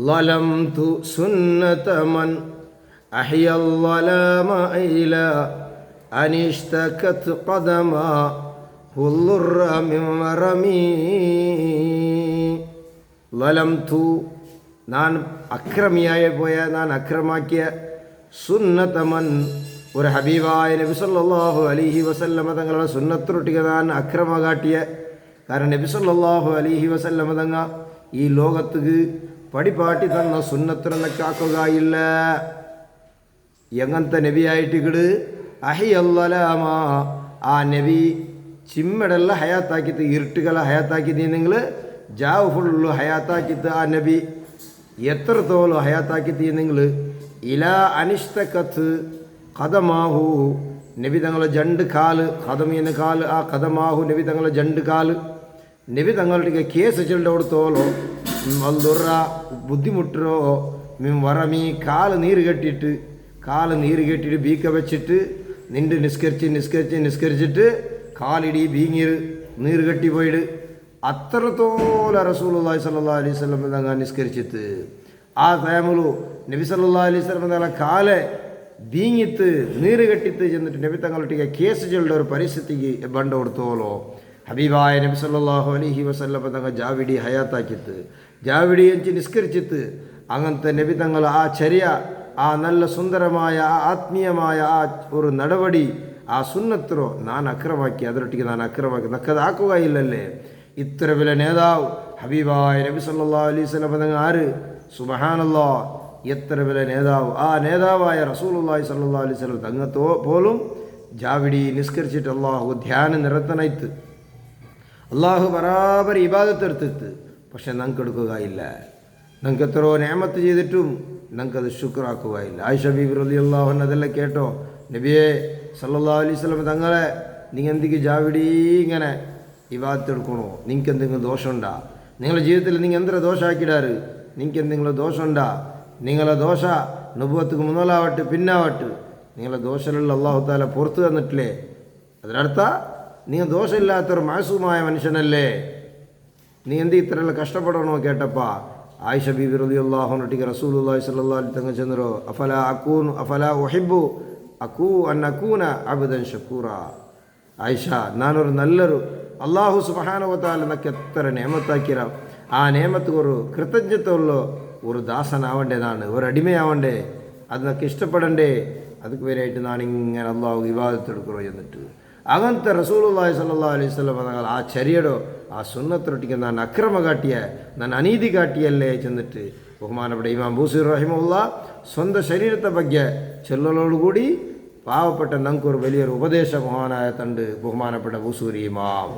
ളലംതു സുന്നത മൻ അഹ്യൽ ളലാമ ഇലാ അനിഷ്തകത് ഖദമാ ഹുല്ലുറ മിൻ വറമീ. ളലംതു ഞാൻ അക്രമിയായി പോയ, ഞാൻ അക്രമാക്കിയ, സുന്നതമൻ ഒരു ഹബീബായ നബി സല്ലല്ലാഹു അലൈഹി വസല്ലമ തങ്ങളുടെ സുന്നത്തൊട്ടിക്ക് ഞാൻ അക്രമ കാട്ടിയ. കാരണം നബി സല്ലല്ലാഹു അലൈഹി വസല്ലമ തങ്ങ ഈ ലോകത്തുക്ക് പടിപാട്ടി തന്ന സുന്നത്തിനെ കാക്കുകയില്ല. എങ്ങനത്തെ നബിയായിട്ടിക്കട് അഹിയല്ലാമ ആ നബി ചിമ്മടെല്ലാം ഹയാത്താക്കിത്ത്, ഇരുട്ടുകളെ ഹയാത്താക്കിത്ത് നിങ്ങൾ ജാവ് ഫുള്ളു ഹയാത്താക്കിത്ത് ആ നബി എത്രത്തോളം ഹയാത്താക്കിത്ത് നിങ്ങൾ ഇലാ അനിഷ്ടകത്ത് ഖദമാഹു നബി തങ്ങളെ ജണ്ട് കാല്, ഖദമീന കാല്, ആ ഖദമാഹു നബി തങ്ങളെ ജണ്ട് കാല് നബി തങ്ങളുടെ കേസ് ചെല്ലോടത്തോളോ അല്ലുറ ബുദ്ധിമുട്ടോ മിൻ വറമീ കാല് നീര് കെട്ടിയിട്ട് ബീക്ക വെച്ചിട്ട് നിണ്ട് നിസ്കരിച്ചിട്ട് കാലിടി ബീങ്ങീർ നീര് കെട്ടിപ്പോയിട്ട് അത്രത്തോളം റസൂലുള്ളാഹി സ്വല്ലല്ലാഹു അലൈഹി വസല്ലം തങ്ങൾ നിസ്കരിച്ചിട്ട് ആ ടൈമിലു നബി സല്ലല്ലാഹു അലൈഹി വസല്ലം തങ്ങളെ കാല് ബീങ്ങിത്ത് നീര് കെട്ടിത്ത് ചെന്നിട്ട് നബി തങ്ങളുടെ കേസ് ചെല്ലുന്ന ഒരു പരിസ്ഥിതിക്ക് ബണ്ട കൊടുത്തോളോ ഹബീബായ നബി സല്ലല്ലാഹു അലൈഹി വസല്ലം തങ്ങൾ ജാവിടി ഹയാത്താക്കിത്ത്, ജാവിടി എഞ്ചി നിസ്കരിച്ചിത്ത്. അങ്ങനത്തെ നബി തങ്ങൾ ആ ചര്യ, ആ നല്ല സുന്ദരമായ ആ ആത്മീയമായ ആ ഒരു നടപടി, ആ സുന്നത്തോ ഞാൻ അക്രമാക്കി, അതിരൊട്ടിക്ക് ഞാൻ അക്രമാക്കി നക്കതാക്കുകയില്ലല്ലേ. ഇത്ര വലിയ നേതാവ് ഹബീബായ നബി സല്ലല്ലാഹു അലൈഹി വസല്ലം തങ്ങൾ ആര്, സുബ്ഹാനല്ലാഹ്, എത്ര വലിയ നേതാവ്. ആ നേതാവായ റസൂലുള്ളാഹി സ്വല്ലല്ലാഹു അലൈഹി വസല്ലം തങ്ങത്തോ പോലും ജാവിടി നിസ്കരിച്ചിട്ട് അള്ളാഹു ധ്യാനം നിരത്തനയിത്ത്, അള്ളാഹു ബറാബർ ഇബാദത്തെടുത്തിട്ട്. പക്ഷെ ഞങ്ങൾക്ക് എടുക്കുകയില്ല. ഞങ്ങൾക്ക് എത്രയോ നിഅമത്ത് ചെയ്തിട്ടും ഞങ്ങൾക്കത് ശുക്രാക്കുകയില്ല. ആയിഷ ബീബി റളിയല്ലാഹു അൻഹ അതെല്ലാം കേട്ടോ, നബിയെ സല്ലല്ലാഹു അലൈഹി വസല്ലം തങ്ങളെ നിങ്ങൾ എന്തെങ്കിലും ജാവിടി ഇങ്ങനെ ഇബാദത്തെടുക്കണോ, നിങ്ങൾക്ക് എന്തെങ്കിലും ദോഷമുണ്ടാ, നിങ്ങളുടെ ജീവിതത്തിൽ നിങ്ങൾ എന്തൊരു ദോഷമാക്കിയിടാറ്, നിങ്ങൾക്ക് എന്തെങ്കിലും ദോഷമുണ്ടാ, നിങ്ങളെ ദോഷ നുബുവത്തുക്ക് മുന്നോലാവട്ടെ പിന്നാവട്ടെ, നിങ്ങളെ ദോഷമുള്ള അല്ലാഹു തആല പുറത്തു തന്നിട്ടില്ലേ. അതിനർത്ഥ നിങ്ങൾ ദോഷമില്ലാത്തൊരു മാസൂമായ മനുഷ്യനല്ലേ, നീ എന്ത് ഇത്രയെല്ലാം കഷ്ടപ്പെടണോ കേട്ടപ്പാ. ആയിഷ ബീബി റളിയല്ലാഹു അൻഹ റസൂലുള്ളാഹി സ്വല്ലല്ലാഹു അലൈഹി തങ്ങൾ ചെന്നോ, അഫലാ ഉഹിബ്ബു അൻ അകൂന അബ്ദൻ ശകൂറ. ആയിഷ, ഞാനൊരു നല്ലൊരു അല്ലാഹു സുബ്ഹാനഹു വ തആല നക്ക് എത്ര നിഅമത്താക്കിയ ആ നിഅമത്ത് ഒരു കൃതജ്ഞതയുള്ള ഒരു ദാസനാവേണ്ടതാണ്, ഒരു അടിമയാവണ്ടേ, അത് നക്ക് ഇഷ്ടപ്പെടണ്ടേ. അതുക്ക് വേണ്ടിയിട്ട് ഞാനിങ്ങനെ അള്ളാഹു ഇബാദത്തെടുക്കണോ എന്നിട്ട് അങ്ങനത്തെ റസൂലുള്ളാഹി സ്വല്ലല്ലാഹു അലൈഹി വസല്ലം തങ്ങൾ ആ ചര്യടോ ആ സുന്നത്തൊട്ടിക്ക് ഞാൻ അക്രമ കാട്ടിയ, ഞാൻ അനീതി കാട്ടിയല്ലേ ചെന്നിട്ട് ബഹുമാനപ്പെട്ട ഇമാം ബൂസീർ റഹിമഹുല്ലാഹ് സ്വന്തം ശരീരത്തെ ಬಗ್ಗೆ ചൊല്ലലോടുകൂടി പാവപ്പെട്ട ഞങ്ങൾക്കൊരു വലിയൊരു ഉപദേശ മഹാനായ തണ്ട് ബഹുമാനപ്പെട്ട ബൂസൂരി ഇമാം.